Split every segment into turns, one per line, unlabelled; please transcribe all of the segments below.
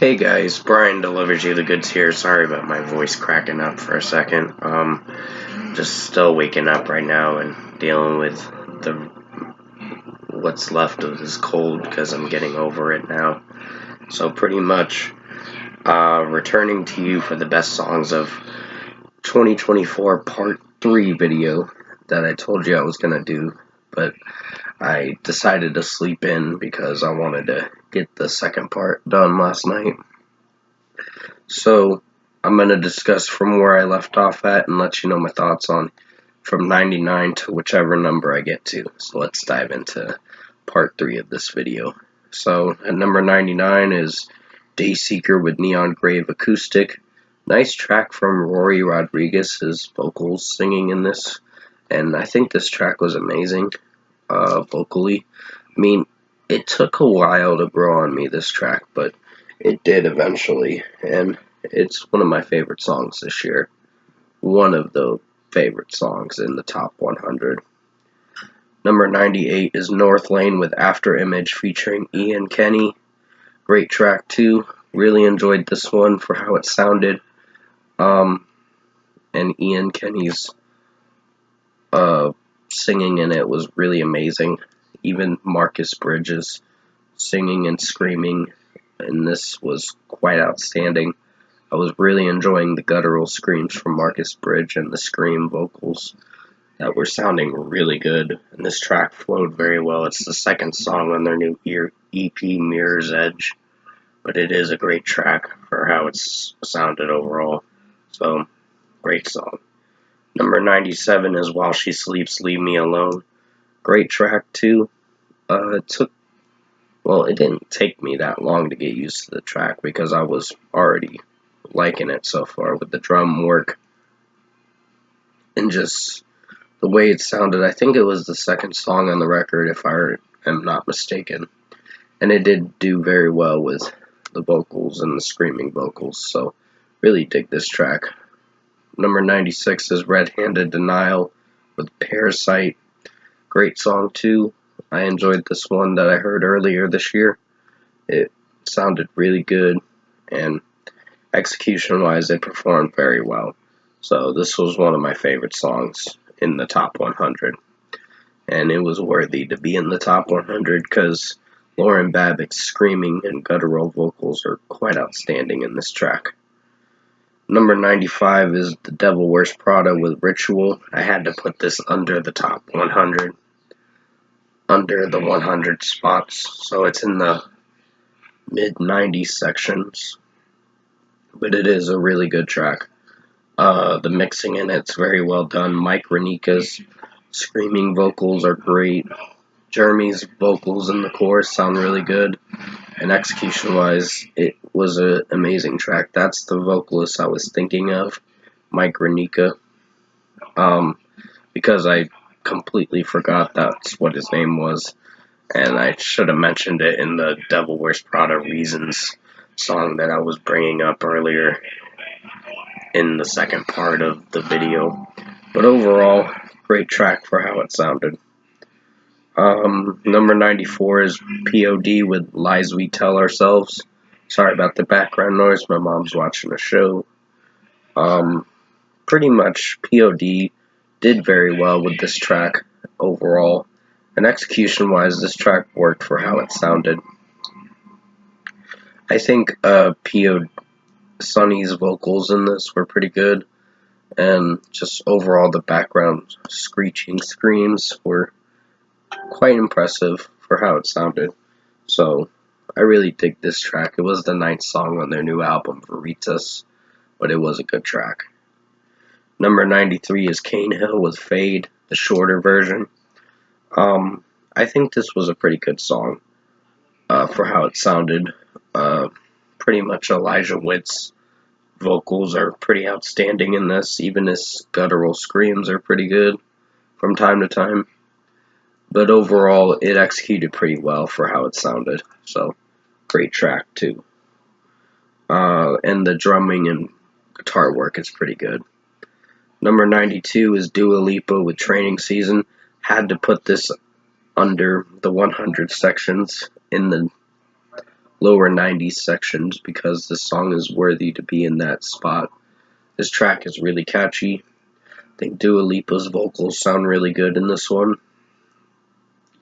Hey guys, Brian delivers you the goods here. Sorry about my voice cracking up for a second. Just still waking up right now and dealing with the what's left of this cold because I'm getting over it now. So pretty much, returning to you for the best songs of 2024 Part 3 video that I told you I was gonna do, but I decided to sleep in because I wanted to get the second part done last night. So I'm going to discuss from where I left off at and let you know my thoughts on from 99 to whichever number I get to. So let's dive into part 3 of this video. So at number 99 is Dayseeker with Neon Grave Acoustic. Nice track from Rory Rodriguez, his vocals singing in this. And I think this track was amazing vocally. I mean, it took a while to grow on me, this track, but it did eventually, and it's one of my favorite songs this year. One of the favorite songs in the top 100. Number 98 is North Lane with After Image featuring Ian Kenny. Great track too. Really enjoyed this one for how it sounded. And Ian Kenny's singing in it was really amazing. Even Marcus Bridges singing and screaming in this was quite outstanding. I was really enjoying the guttural screams from Marcus Bridge and the scream vocals that were sounding really good. And this track flowed very well. It's the second song on their new EP, Mirror's Edge, but it is a great track for how it's sounded overall. So, great song. Number 97 is While She Sleeps, Leave Me Alone. Great track too. It didn't take me that long to get used to the track because I was already liking it so far with the drum work and just the way it sounded. I think it was the second song on the record, if I am not mistaken. And it did do very well with the vocals and the screaming vocals, so really dig this track. Number 96 is Red Handed Denial with Parasite. Great song too. I enjoyed this one that I heard earlier this year. It sounded really good, and execution-wise, it performed very well. So this was one of my favorite songs in the top 100. And it was worthy to be in the top 100 because Lauren Babbitt's screaming and guttural vocals are quite outstanding in this track. Number 95 is The Devil Wears Prada with Ritual. I had to put this under the top 100. Under the 100 spots. So it's in the mid-90s sections. But it is a really good track. The mixing in it's very well done. Mike Renica's screaming vocals are great. Jeremy's vocals in the chorus sound really good. And execution-wise, it was an amazing track. That's the vocalist I was thinking of, Mike Renica. Because I completely forgot that's what his name was. And I should have mentioned it in the Devil Wears Prada Reasons song that I was bringing up earlier in the second part of the video. But overall, great track for how it sounded. Number 94 is POD with Lies We Tell Ourselves. Sorry about the background noise, my mom's watching a show. Pretty much POD did very well with this track overall. And execution-wise, this track worked for how it sounded. I think Sonny's vocals in this were pretty good. And just overall, the background screeching screams were quite impressive for how it sounded. So I really dig this track. It was the 9th song on their new album, Veritas, but it was a good track. Number 93 is Cane Hill with Fade, the shorter version. I think this was a pretty good song for how it sounded. Pretty much Elijah Witt's vocals are pretty outstanding in this. Even his guttural screams are pretty good from time to time. But overall, it executed pretty well for how it sounded. So, great track too. And the drumming and guitar work is pretty good. Number 92 is Dua Lipa with Training Season. Had to put this under the 100 sections in the lower 90s sections because this song is worthy to be in that spot. This track is really catchy. I think Dua Lipa's vocals sound really good in this one.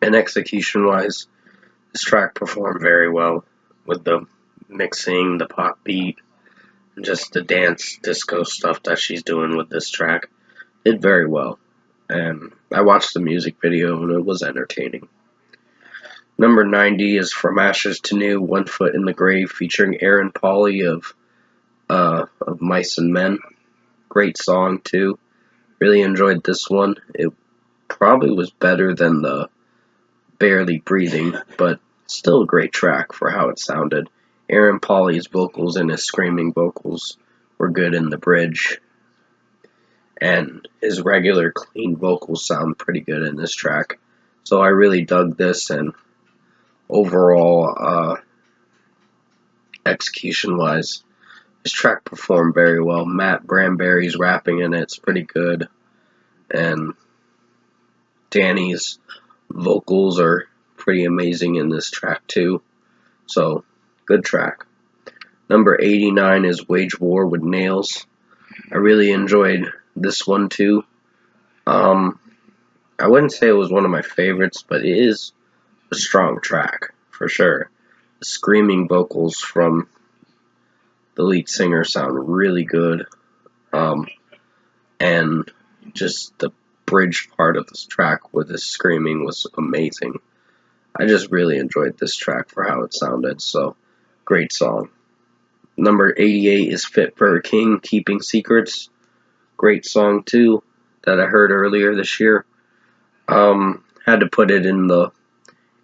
And execution-wise, this track performed very well with the mixing, the pop beat, and just the dance disco stuff that she's doing with this track. Did very well. And I watched the music video and it was entertaining. Number 90 is From Ashes to New, One Foot in the Grave, featuring Aaron Pauli of Mice and Men. Great song too. Really enjoyed this one. It probably was better than the Barely Breathing, but still a great track for how it sounded. Aaron Pauli's vocals and his screaming vocals were good in the bridge, and his regular clean vocals sound pretty good in this track. So I really dug this, and overall, execution-wise, this track performed very well. Matt Branberry's rapping in it's pretty good, and Danny's vocals are pretty amazing in this track too. So, good track. Number 89 is Wage War with Nails. I really enjoyed this one too. I wouldn't say it was one of my favorites, but it is a strong track, for sure. The screaming vocals from the lead singer sound really good. And just the bridge part of this track with his screaming was amazing. I just really enjoyed this track for how it sounded, so great song. Number 88 is Fit for a King, Keeping Secrets. Great song too, that I heard earlier this year. Had to put it in the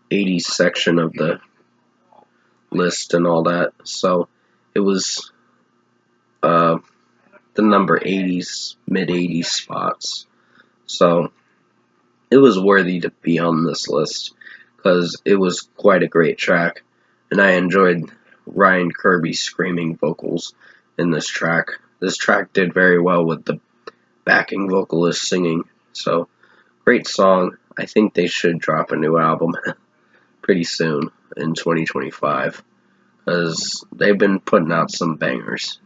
80s section of the list and all that, so it was the number 80s, mid 80s spots. So it was worthy to be on this list because it was quite a great track, and I enjoyed Ryan Kirby's screaming vocals in this track. This track did very well with the backing vocalist singing, so great song. I think they should drop a new album pretty soon in 2025 because they've been putting out some bangers.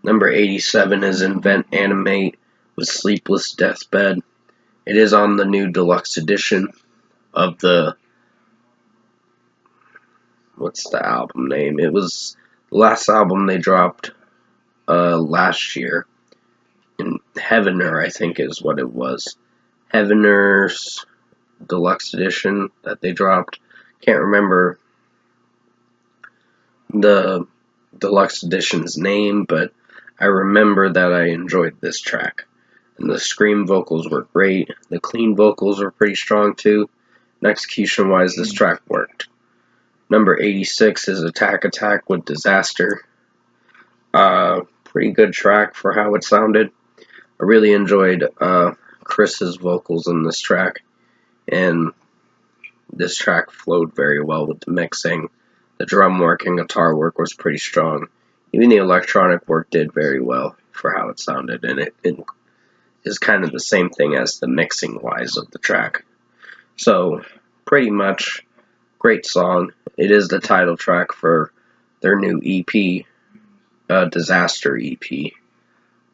Number 87 is Invent Animate with Sleepless Deathbed. It is on the new deluxe edition of the... what's the album name? It was the last album they dropped last year. In Heavener, I think is what it was. Heavener's deluxe edition that they dropped. Can't remember the deluxe edition's name, but I remember that I enjoyed this track. And the scream vocals were great. The clean vocals were pretty strong too. And execution-wise, this track worked. Number 86 is Attack Attack with Disaster. Pretty good track for how it sounded. I really enjoyed Chris's vocals in this track, and this track flowed very well with the mixing. The drum work and guitar work was pretty strong. Even the electronic work did very well for how it sounded, and it is kind of the same thing as the mixing wise of the track. So, pretty much, great song. It is the title track for their new EP, Disaster EP,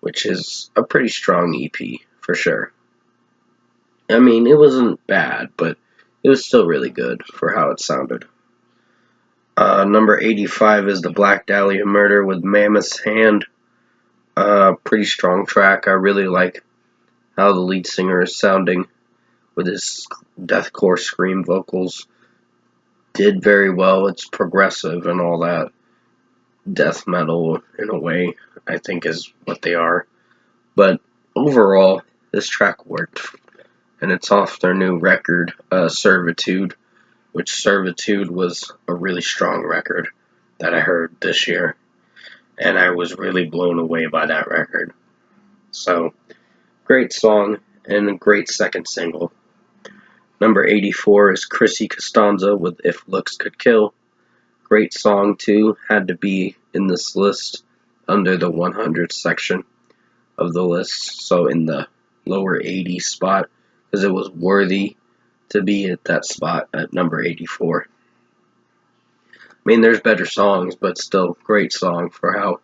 which is a pretty strong EP, for sure. I mean, it wasn't bad, but it was still really good for how it sounded. Number 85 is the Black Dahlia Murder with Mammoth's Hand. Pretty strong track. I really like how the lead singer is sounding with his deathcore scream vocals. Did very well. It's progressive and all that. Death metal, in a way, I think is what they are. But overall, this track worked. And it's off their new record, Servitude, which Servitude was a really strong record that I heard this year. And I was really blown away by that record. So, great song and a great second single. Number 84 is Chrissy Costanza with If Looks Could Kill. Great song too, had to be in this list under the 100 section of the list, so in the lower 80 spot, because it was worthy to be at that spot at number 84. mean, there's better songs, but still, great song for how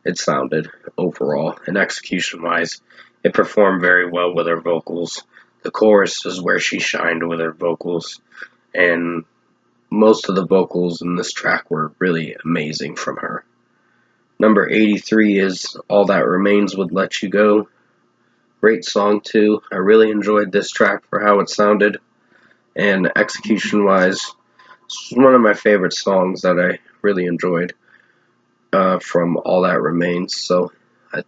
it sounded overall. And execution wise, it performed very well with her vocals. The chorus is where she shined with her vocals, and most of the vocals in this track were really amazing from her. Number 83 is All That Remains with Let You Go. Great song, too. I really enjoyed this track for how it sounded, and execution wise, this was one of my favorite songs that I really enjoyed from All That Remains. So I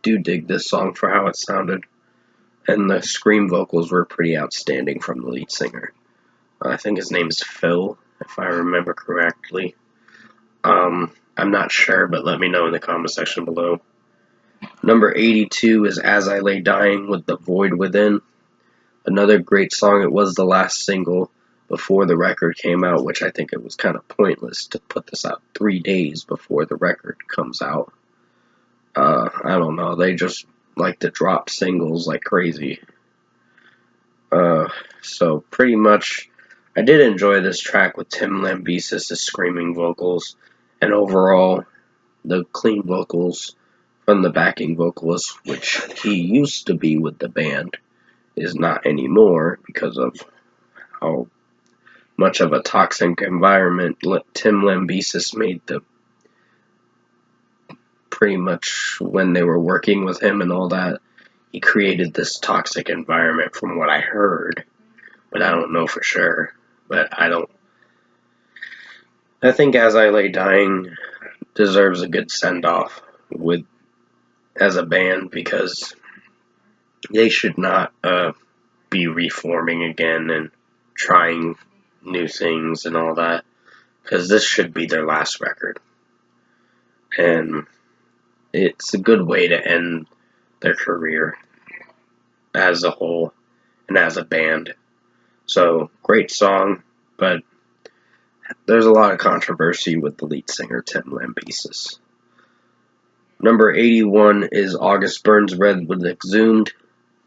do dig this song for how it sounded, and the scream vocals were pretty outstanding from the lead singer. I think his name's Phil, if I remember correctly. I'm not sure, but let me know in the comment section below. Number 82 is As I Lay Dying with The Void Within. Another great song. It was the last single before the record came out, which I think it was kind of pointless to put this out 3 days before the record comes out. I don't know. They just like to drop singles like crazy. So pretty much, I did enjoy this track with Tim Lambesis' screaming vocals, and overall, the clean vocals from the backing vocalist, which he used to be with the band, is not anymore because of how much of a toxic environment Tim Lambesis made the pretty much when they were working with him and all that. He created this toxic environment from what I heard, but I don't know for sure. But I think As I Lay Dying deserves a good send-off with as a band, because they should not be reforming again and trying new things and all that, because this should be their last record, and it's a good way to end their career as a whole and as a band. So, great song, but there's a lot of controversy with the lead singer, Tim Lambesis. Number 81 is August Burns Red with Exhumed.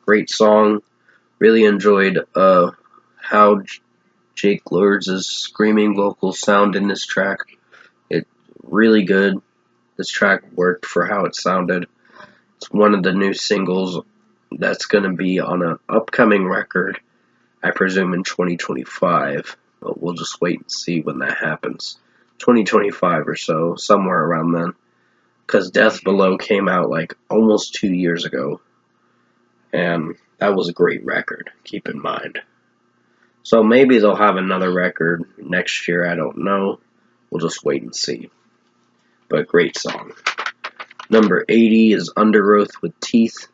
Great song. Really enjoyed how Jake Lords' screaming vocals sound in this track. It's really good. This track worked for how it sounded. It's one of the new singles that's going to be on an upcoming record, I presume in 2025, but we'll just wait and see when that happens. 2025 or so, somewhere around then, because Death Below came out like almost 2 years ago, and that was a great record, keep in mind. So maybe they'll have another record next year, I don't know. We'll just wait and see. But great song. Number 80 is Underoath with Teeth.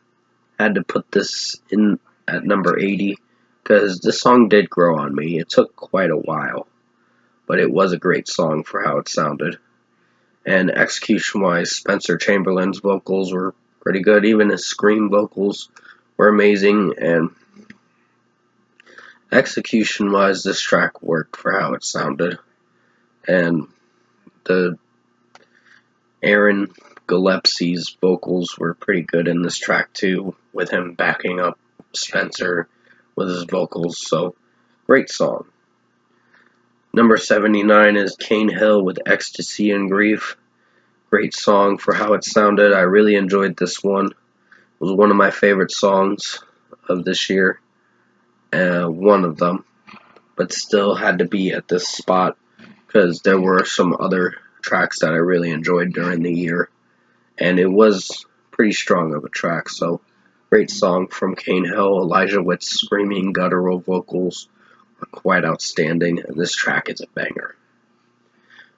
Had to put this in at number 80 because this song did grow on me. It took quite a while, but it was a great song for how it sounded. And execution-wise, Spencer Chamberlain's vocals were pretty good. Even his scream vocals were amazing, and execution-wise, this track worked for how it sounded. And the Aaron Gillespie's vocals were pretty good in this track too, with him backing up Spencer with his vocals, so great song. Number 79 is Cane Hill with Ecstasy and Grief. Great song for how it sounded. I really enjoyed this one. It was one of my favorite songs of this year. One of them. But still had to be at this spot because there were some other tracks that I really enjoyed during the year. And it was pretty strong of a track, so great song from Cane Hill. Elijah Witt's screaming guttural vocals are quite outstanding, and this track is a banger.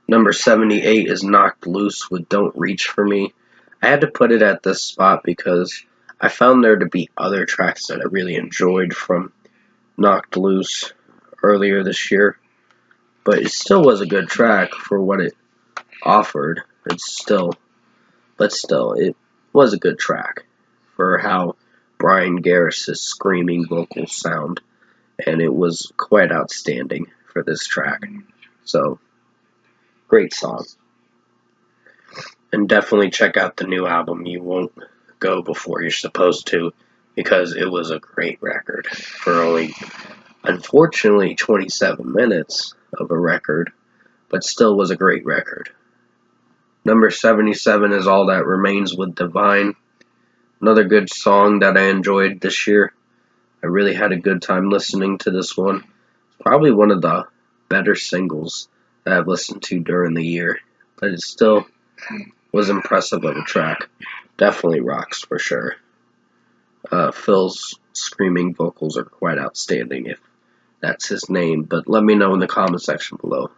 Number 78 is Knocked Loose with Don't Reach For Me. I had to put it at this spot because I found there to be other tracks that I really enjoyed from Knocked Loose earlier this year, but it still was a good track for what it offered. But still, it was a good track for how Brian Garris' screaming vocals sound, and it was quite outstanding for this track. So, great song. And definitely check out the new album. You won't go before you're supposed to, because it was a great record for only, unfortunately, 27 minutes of a record. but still was a great record. Number 77 is All That Remains with Divine. Another good song that I enjoyed this year. I really had a good time listening to this one. It's probably one of the better singles that I've listened to during the year, but it still was impressive of a track. Definitely rocks for sure. Phil's screaming vocals are quite outstanding if that's his name, but let me know in the comment section below.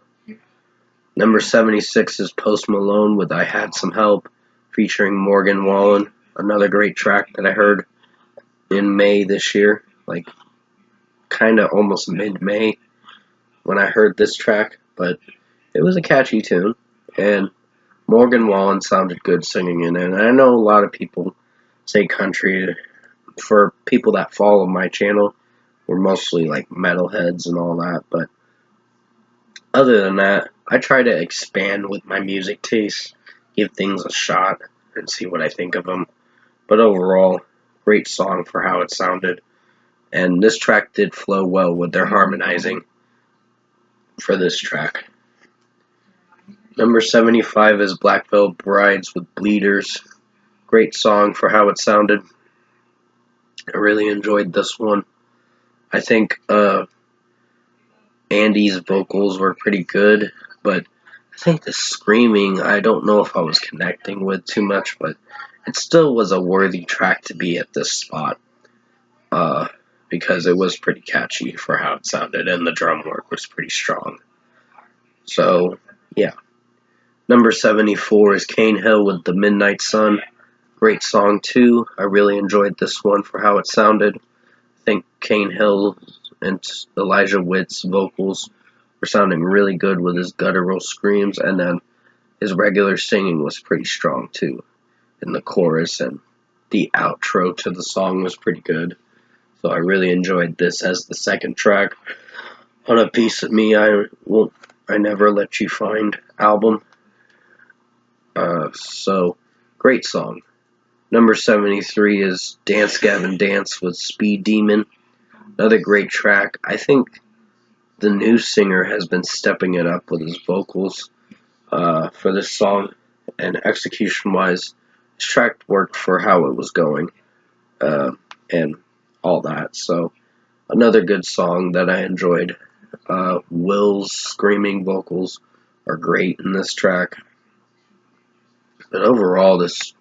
Number 76 is Post Malone with I Had Some Help, featuring Morgan Wallen. Another great track that I heard in May this year, like kind of almost mid-May when I heard this track, but it was a catchy tune, and Morgan Wallen sounded good singing in it. And I know a lot of people say country. For people that follow my channel, we're mostly like metalheads and all that, but other than that, I try to expand with my music taste, give things a shot, and see what I think of them. But overall, great song for how it sounded. And this track did flow well with their harmonizing for this track. Number 75 is Black Veil Brides with Bleeders. Great song for how it sounded. I really enjoyed this one. I think Andy's vocals were pretty good, but I think the screaming, I don't know if I was connecting with too much, but it still was a worthy track to be at this spot. Because it was pretty catchy for how it sounded, and the drum work was pretty strong. So, yeah. Number 74 is Cane Hill with The Midnight Sun. Great song, too. I really enjoyed this one for how it sounded. I think Cane Hill and Elijah Witt's vocals were sounding really good with his guttural screams, and then his regular singing was pretty strong, too. In the chorus, and the outro to the song was pretty good. So I really enjoyed this as the second track on A Piece of Me I Never Let You Find album. So great song. Number 73 is Dance Gavin Dance with Speed Demon. Another great track. I think the new singer has been stepping it up with his vocals for this song, and execution wise, this track worked for how it was going. And all that. So another good song that I enjoyed. Will's screaming vocals are great in this track. But overall, this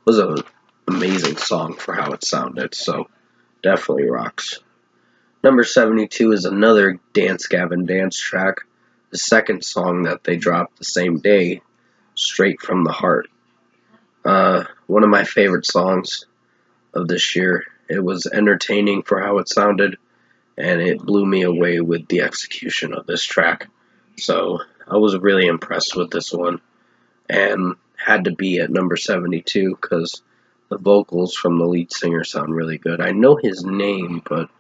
was an amazing song for how it sounded. So definitely rocks. Number 72 is another Dance Gavin Dance track. The second song that they dropped the same day, Straight from the Heart. One of my favorite songs of this year. It was entertaining for how it sounded, and it blew me away with the execution of this track. So I was really impressed with this one, and had to be at number 72 because the vocals from the lead singer sound really good. I know his name, but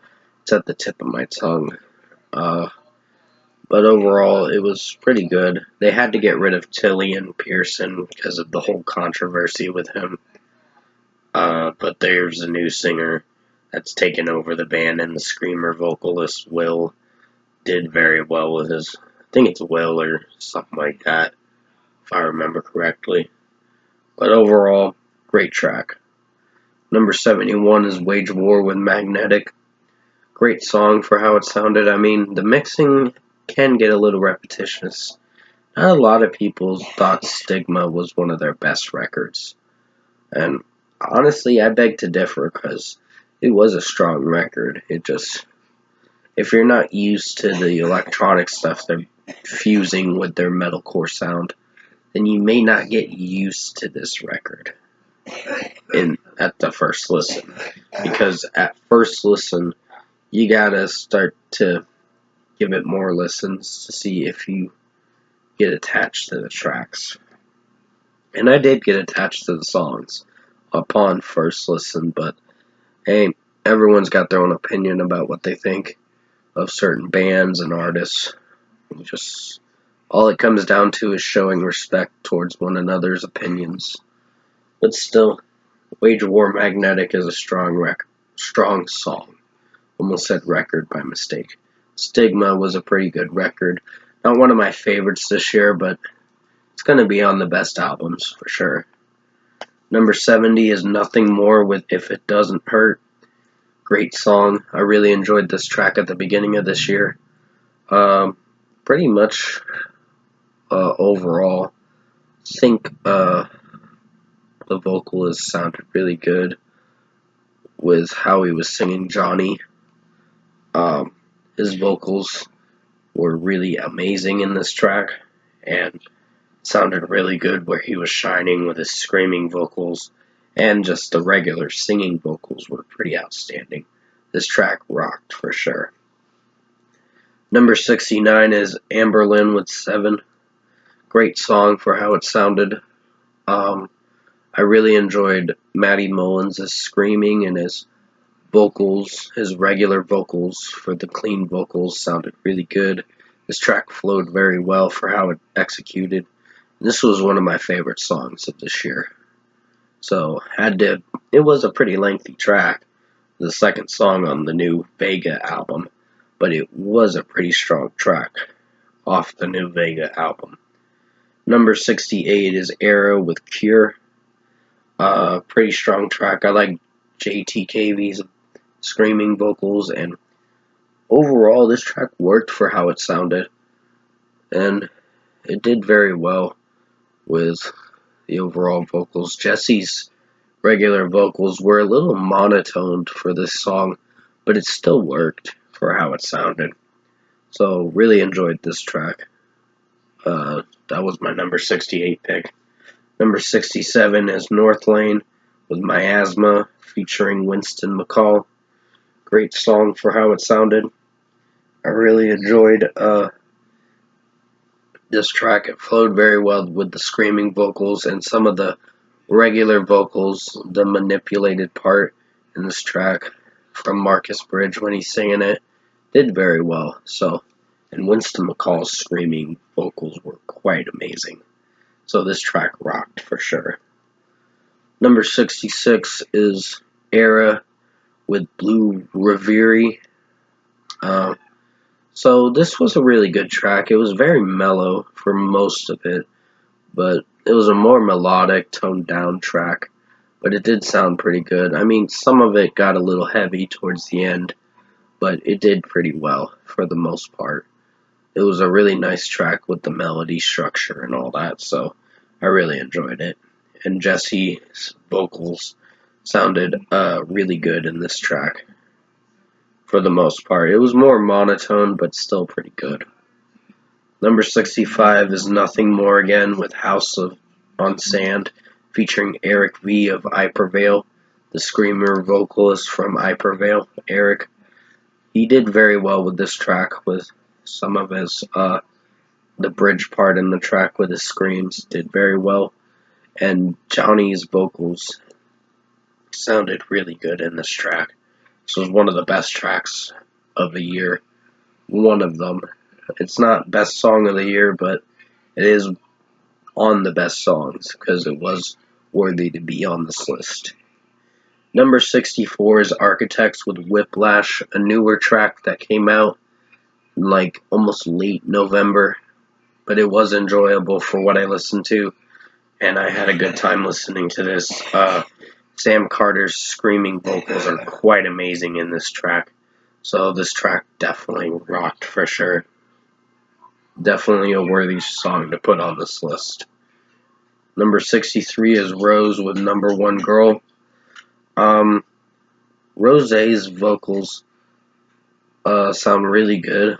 it's at the tip of my tongue. But overall, it was pretty good. They had to get rid of Tillian Pearson because of the whole controversy with him. But there's a new singer that's taken over the band, and the screamer vocalist Will did very well with his, I think it's Will or something like that, if I remember correctly. But overall, great track. Number 71 is Wage War with Magnetic. Great song for how it sounded. I mean, the mixing can get a little repetitious. Not a lot of people thought Stigma was one of their best records. And honestly, I beg to differ because it was a strong record. It just, if you're not used to the electronic stuff they're fusing with their metalcore sound, then you may not get used to this record at the first listen. Because at first listen, you gotta start to give it more listens to see if you get attached to the tracks. And I did get attached to the songs upon first listen, but hey, everyone's got their own opinion about what they think of certain bands and artists. Just all it comes down to is showing respect towards one another's opinions. But still, Wage War Magnetic is a strong song. Almost said record by mistake. Stigma was a pretty good record. Not one of my favorites this year, but it's going to be on the best albums for sure. Number 70 is Nothing More with If It Doesn't Hurt. Great song. I really enjoyed this track at the beginning of this year. Pretty much overall, I think the vocalist sounded really good with how he was singing Johnny. His vocals were really amazing in this track, and sounded really good where he was shining with his screaming vocals, and just the regular singing vocals were pretty outstanding. This track rocked for sure. Number 69 is Amberlynn with 7. Great song for how it sounded. I really enjoyed Matty Mullins' screaming, and his vocals, his regular vocals for the clean vocals sounded really good. This track flowed very well for how it executed. This was one of my favorite songs of this year. So it was a pretty lengthy track, the second song on the new Vega album, but it was a pretty strong track off the new Vega album. Number 68 is Era with Cure. Pretty strong track. I like JTKV's screaming vocals, and overall this track worked for how it sounded, and it did very well with the overall vocals. Jesse's regular vocals were a little monotoned for this song, but it still worked for how it sounded. So really enjoyed this track. That was my number 68 pick. Number 67 is Northlane with Miasma featuring Winston McCall. Great song for how it sounded. I really enjoyed this track. It flowed very well with the screaming vocals and some of the regular vocals, the manipulated part in this track from Marcus Bridge when he's singing it did very well. So, and Winston McCall's screaming vocals were quite amazing. So this track rocked for sure. Number 66 is Era with Blue Reverie. So this was a really good track. It was very mellow for most of it, but it was a more melodic, toned down track. But it did sound pretty good. I mean, some of it got a little heavy towards the end, but it did pretty well for the most part. It was a really nice track with the melody structure and all that, so I really enjoyed it. And Jesse's vocals sounded really good in this track for the most part. It was more monotone, but still pretty good. Number 65 is Nothing More Again with House on Sand, featuring Eric V of I Prevail, the screamer vocalist from I Prevail, Eric. He did very well with this track with some of his, the bridge part in the track with his screams did very well. And Johnny's vocals sounded really good in this track. This was one of the best tracks of the year. One of them. It's not best song of the year, but it is on the best songs because it was worthy to be on this list. Number 64 is Architects with Whiplash, a newer track that came out in like almost late November, but it was enjoyable for what I listened to, and I had a good time listening to this. Sam Carter's screaming vocals are quite amazing in this track, so this track definitely rocked for sure. Definitely a worthy song to put on this list. Number 63 is Rose with Number One Girl. Rose's vocals sound really good.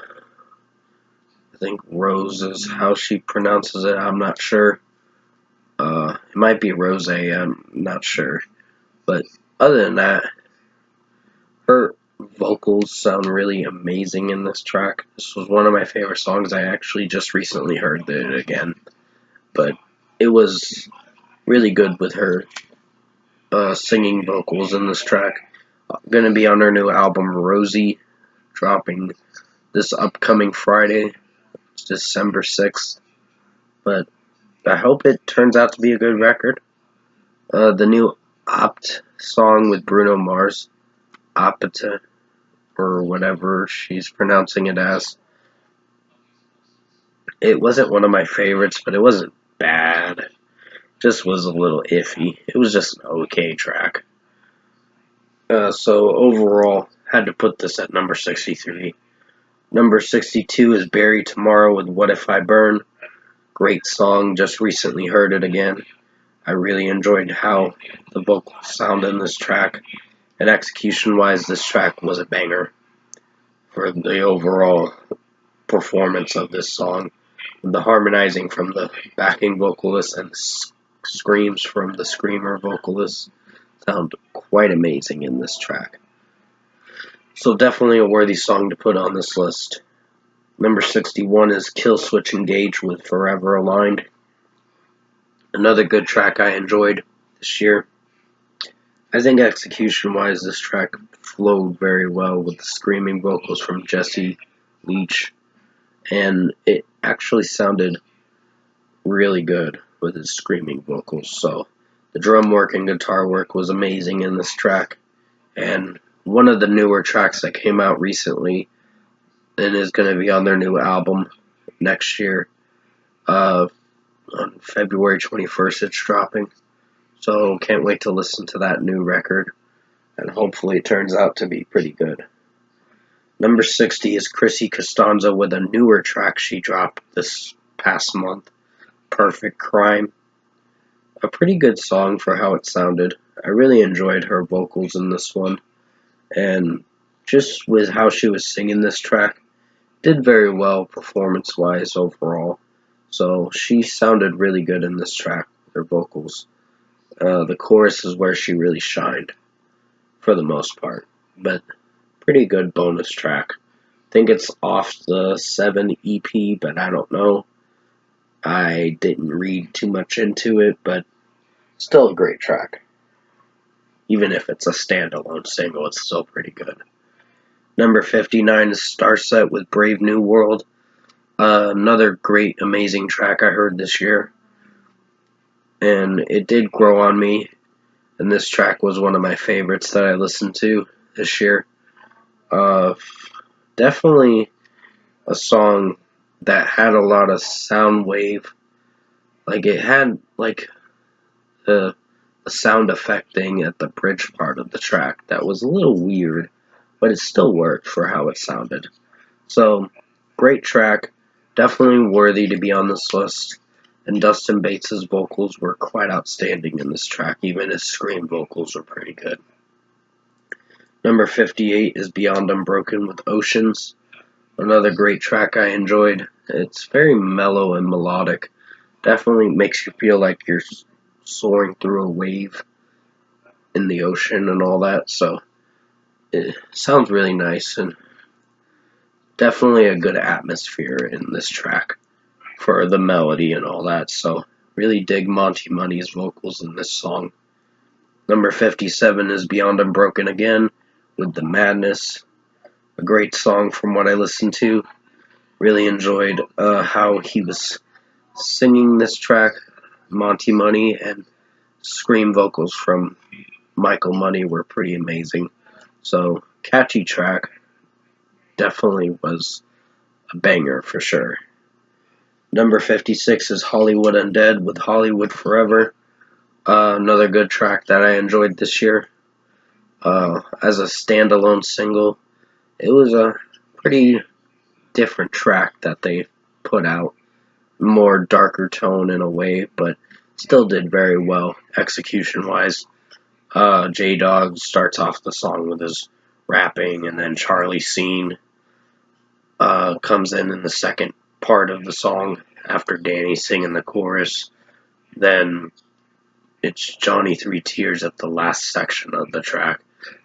I think Rose is how she pronounces it. I'm not sure. It might be Rose. I'm not sure. But other than that, her vocals sound really amazing in this track. This was one of my favorite songs. I actually just recently heard it again. But it was really good with her singing vocals in this track. Gonna be on her new album, Rosie, dropping this upcoming Friday, December 6th. But I hope it turns out to be a good record. The new Opt song with Bruno Mars, Opta, or whatever she's pronouncing it as. It wasn't one of my favorites, but it wasn't bad. Just was a little iffy. It was just an okay track. So overall, had to put this at number 63. Number 62 is Bury Tomorrow with What If I Burn. Great song, just recently heard it again. I really enjoyed how the vocals sound in this track, and execution-wise, this track was a banger for the overall performance of this song. The harmonizing from the backing vocalist and screams from the screamer vocalist sound quite amazing in this track. So definitely a worthy song to put on this list. Number 61 is Killswitch Engage with Forever Aligned. Another good track I enjoyed this year. I think execution-wise, this track flowed very well with the screaming vocals from Jesse Leach, and it actually sounded really good with his screaming vocals. So the drum work and guitar work was amazing in this track, and one of the newer tracks that came out recently and is going to be on their new album next year. On February 21st, it's dropping. So can't wait to listen to that new record, and hopefully it turns out to be pretty good. Number 60 is Chrissy Costanzo with a newer track she dropped this past month, Perfect Crime. A pretty good song for how it sounded. I really enjoyed her vocals in this one, and just with how she was singing this track, did very well performance-wise overall. So she sounded really good in this track with her vocals. The chorus is where she really shined, for the most part, but pretty good bonus track. I think it's off the 7 EP, but I don't know. I didn't read too much into it, but still a great track. Even if it's a standalone single, it's still pretty good. Number 59 is Starset with Brave New World. Another great, amazing track I heard this year. And it did grow on me. And this track was one of my favorites that I listened to this year. Definitely a song that had a lot of sound wave. Like it had like a sound effect thing at the bridge part of the track that was a little weird, but it still worked for how it sounded. So, great track, definitely worthy to be on this list. And Dustin Bates' vocals were quite outstanding in this track, even his scream vocals were pretty good. Number 58 is Beyond Unbroken with Oceans. Another great track I enjoyed. It's very mellow and melodic. Definitely makes you feel like you're soaring through a wave in the ocean and all that. So it sounds really nice and definitely a good atmosphere in this track for the melody and all that. So really dig Monty Money's vocals in this song. Number 57 is Beyond Unbroken again with The Madness. A great song from what I listened to. Really enjoyed how he was singing this track, Monty Money, and scream vocals from Michael Money were pretty amazing. So, catchy track. Definitely was a banger for sure. Number 56 is Hollywood Undead with Hollywood Forever. Another good track that I enjoyed this year. As a standalone single, it was a pretty different track that they put out. More darker tone in a way, but still did very well execution-wise. J-Dog starts off the song with his rapping, and then Charlie Scene comes in the second part of the song after Danny singing the chorus. Then it's Johnny Three Tears at the last section of the track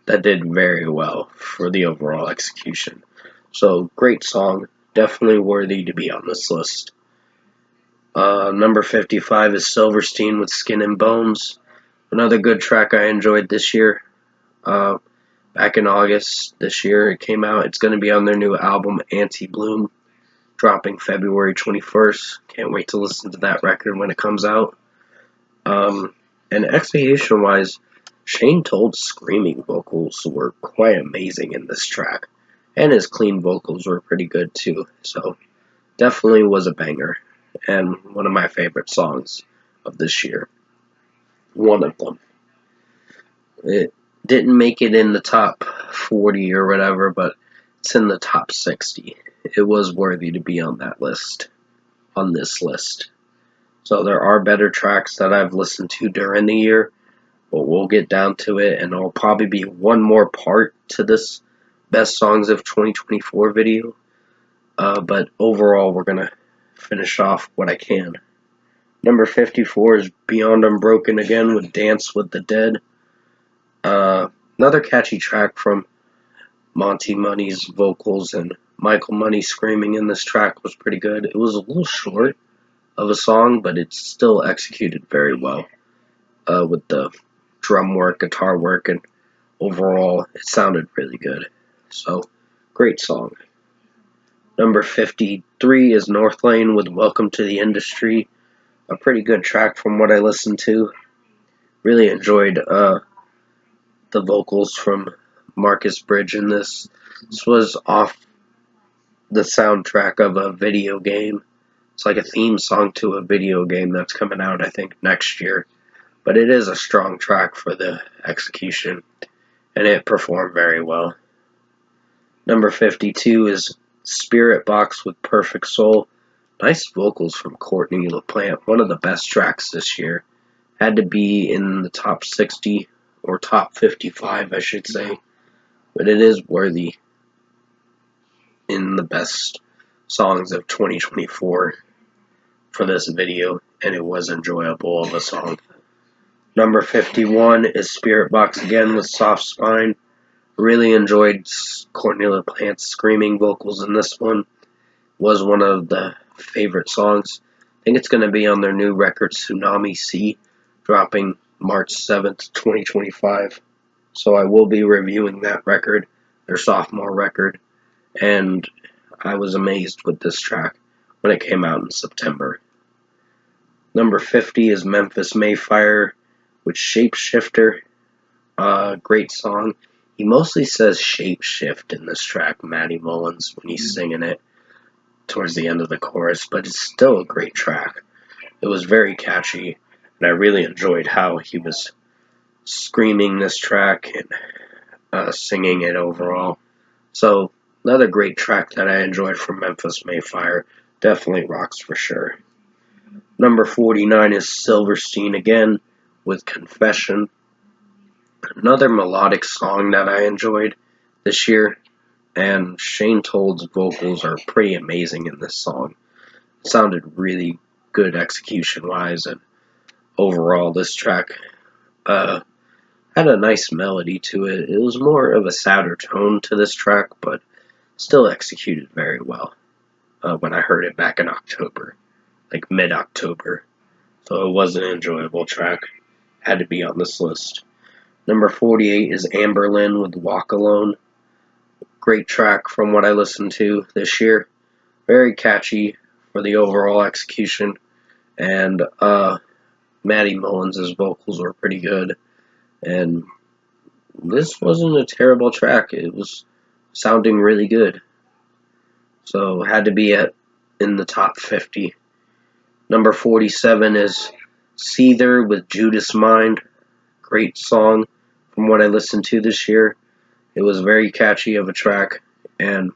that did very well for the overall execution. So, great song, definitely worthy to be on this list. Number 55 is Silverstein with Skin and Bones. Another good track I enjoyed this year. Back in August this year it came out. It's going to be on their new album, Anti-Bloom, dropping February 21st. Can't wait to listen to that record when it comes out. And execution-wise, Shane Told's screaming vocals were quite amazing in this track. And his clean vocals were pretty good too. So, definitely was a banger, and one of my favorite songs of this year. One of them. It didn't make it in the top 40 or whatever, but it's in the top 60. It was worthy to be on that list, on this list. So there are better tracks that I've listened to during the year, but we'll get down to it, and there'll probably be one more part to this Best Songs of 2024 video. But overall, we're going to finish off what I can. Number 54 is Beyond Unbroken again with Dance with the Dead. Another catchy track from Monty Money's vocals, and Michael Money screaming in this track was pretty good. It was a little short of a song, but it's still executed very well with the drum work, guitar work, and overall it sounded really good. So, great song. Number 53 is Northlane with Welcome to the Industry. A pretty good track from what I listened to. Really enjoyed the vocals from Marcus Bridge in this. This was off the soundtrack of a video game. It's like a theme song to a video game that's coming out, I think, next year. But it is a strong track for the execution, and it performed very well. Number 52 is Spiritbox with Perfect Soul. Nice vocals from Courtney LaPlante. One of the best tracks this year. Had to be in the top 60 or top 55, I should say. But it is worthy in the best songs of 2024 for this video, and it was enjoyable of a song. Number 51 is Spiritbox again with Soft Spine. Really enjoyed Courtney LaPlante's screaming vocals in this one. Was one of the favorite songs. I think it's going to be on their new record, Tsunami Sea, dropping March 7th, 2025. So I will be reviewing that record, their sophomore record, and I was amazed with this track when it came out in September. Number 50 is Memphis Mayfire with Shapeshifter. Great song. He mostly says shapeshift in this track, Matty Mullins, when he's singing it towards the end of the chorus, but it's still a great track. It was very catchy, and I really enjoyed how he was screaming this track and singing it overall. So, another great track that I enjoyed from Memphis Mayfire. Definitely rocks for sure. Number 49 is Silverstein again with Confession. Another melodic song that I enjoyed this year, and Shane Told's vocals are pretty amazing in this song. It sounded really good execution-wise, and overall this track had a nice melody to it. It was more of a sadder tone to this track, but still executed very well when I heard it back in October, like mid-October. So it was an enjoyable track. Had to be on this list. Number 48 is Amberlynn with Walk Alone. Great track from what I listened to this year. Very catchy for the overall execution. And Matty Mullins' vocals were pretty good. And this wasn't a terrible track. It was sounding really good. So had to be in the top 50. Number 47 is Seether with Judas Mind. Great song from what I listened to this year. It was very catchy of a track, and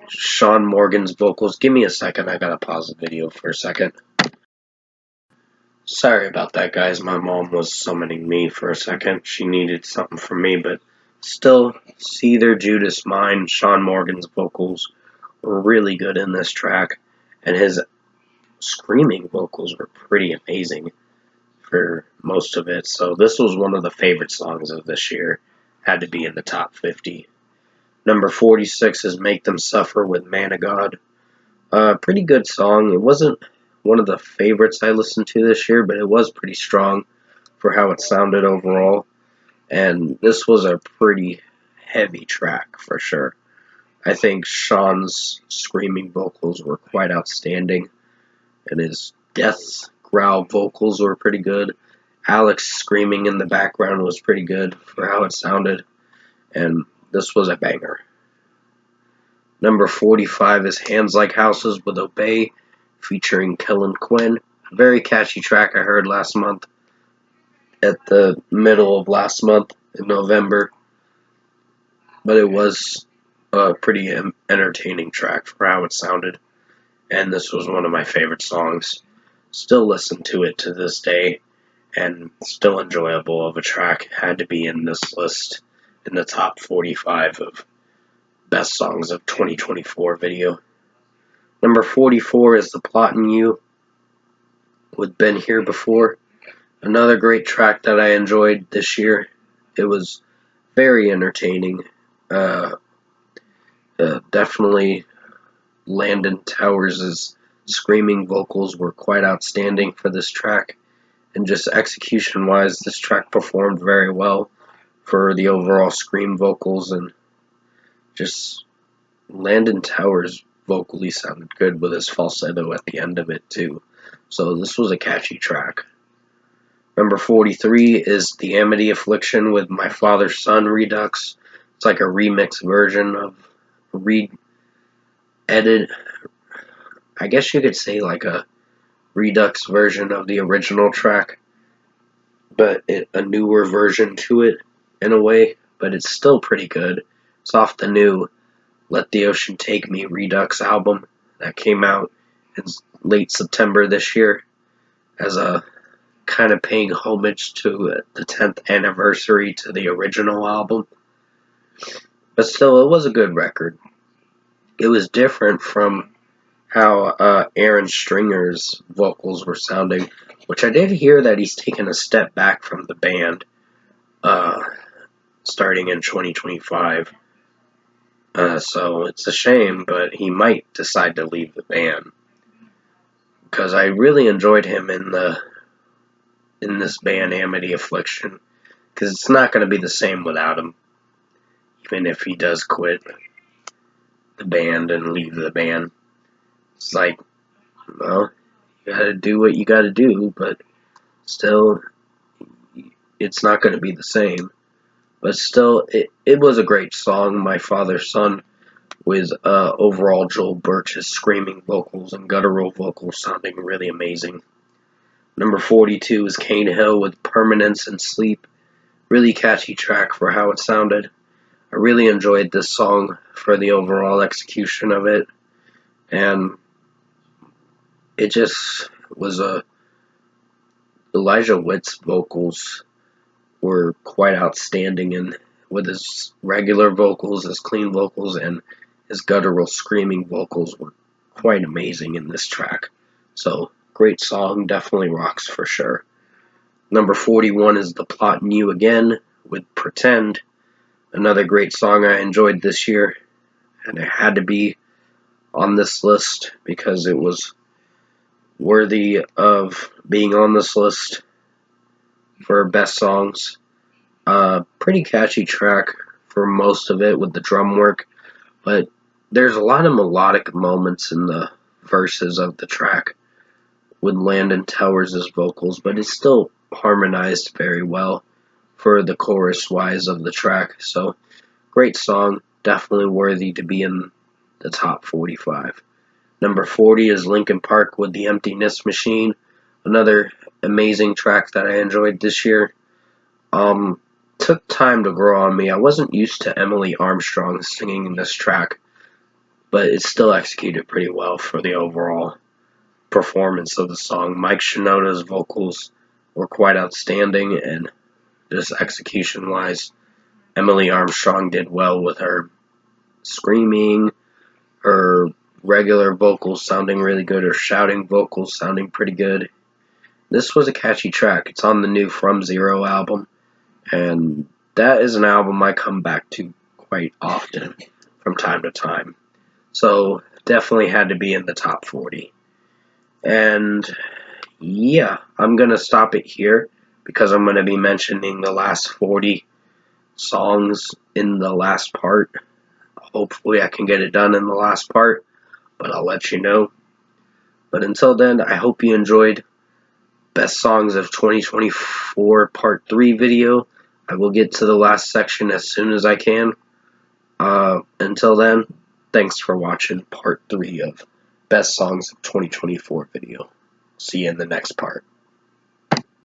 Sean Morgan's vocals. Give me a second, I gotta pause the video for a second. Sorry about that, guys. My mom was summoning me for a second. She needed something from me, but still, Seether, Judas Mind, Sean Morgan's vocals were really good in this track, and his screaming vocals were pretty amazing for most of it. So this was one of the favorite songs of this year. Had to be in the top 50. Number 46 is Make Them Suffer with Man of God. Pretty good song. It wasn't one of the favorites I listened to this year, but it was pretty strong for how it sounded overall. And this was a pretty heavy track for sure. I think Sean's screaming vocals were quite outstanding, and his death growl vocals were pretty good. Alex screaming in the background was pretty good for how it sounded, and this was a banger. Number 45 is Hands Like Houses with Obey, featuring Kellen Quinn. A very catchy track I heard last month, at the middle of last month in November, but it was a pretty entertaining track for how it sounded, and this was one of my favorite songs. Still listen to it to this day, and still enjoyable of a track. Had to be in this list in the top 45 of best songs of 2024 video. Number 44 is The Plottin' You with Been Here Before. Another great track that I enjoyed this year. It was very entertaining. Definitely Landon Towers' screaming vocals were quite outstanding for this track. And just execution-wise, this track performed very well for the overall scream vocals, and just Landon Towers vocally sounded good with his falsetto at the end of it too. So this was a catchy track. Number 43 is The Amity Affliction with My Father's Son Redux. It's like a remix version of edit. I guess you could say like a Redux version of the original track, but a newer version to it in a way, but it's still pretty good. It's off the new Let the Ocean Take Me Redux album that came out in late September this year as a kind of paying homage to the 10th anniversary to the original album. But still, it was a good record. It was different from how Aaron Stringer's vocals were sounding, which I did hear that he's taken a step back from the band starting in 2025. So it's a shame, but he might decide to leave the band, because I really enjoyed him in this band, Amity Affliction, because it's not going to be the same without him, even if he does quit the band and leave the band. It's like, well, you gotta do what you gotta do, but still, it's not going to be the same. But still, it was a great song, My Father's Son, with overall Joel Birch's screaming vocals and guttural vocals sounding really amazing. Number 42 is Cane Hill with Permanence and Sleep. Really catchy track for how it sounded. I really enjoyed this song for the overall execution of it, and it just was Elijah Witt's vocals were quite outstanding, and with his regular vocals, his clean vocals, and his guttural screaming vocals were quite amazing in this track. So, great song, definitely rocks for sure. Number 41 is The Plottin' You again with Pretend. Another great song I enjoyed this year, and it had to be on this list because it was worthy of being on this list for best songs. Pretty catchy track for most of it with the drum work, but there's a lot of melodic moments in the verses of the track with Landon Towers' vocals, but it's still harmonized very well for the chorus wise of the track. So, great song, definitely worthy to be in the top 45. Number 40 is Linkin Park with The Emptiness Machine. Another amazing track that I enjoyed this year. Took time to grow on me. I wasn't used to Emily Armstrong singing this track, but it's still executed pretty well for the overall performance of the song. Mike Shinoda's vocals were quite outstanding, and just execution-wise, Emily Armstrong did well with her screaming, her regular vocals sounding really good, her shouting vocals sounding pretty good. This was a catchy track. It's on the new From Zero album, and that is an album I come back to quite often from time to time. So, definitely had to be in the top 40. And yeah, I'm going to stop it here because I'm going to be mentioning the last 40 songs in the last part. Hopefully I can get it done in the last part, but I'll let you know. But until then, I hope you enjoyed Best Songs of 2024 Part 3 video. I will get to the last section as soon as I can. Until then, thanks for watching part 3 of Best Songs of 2024 video. See you in the next part.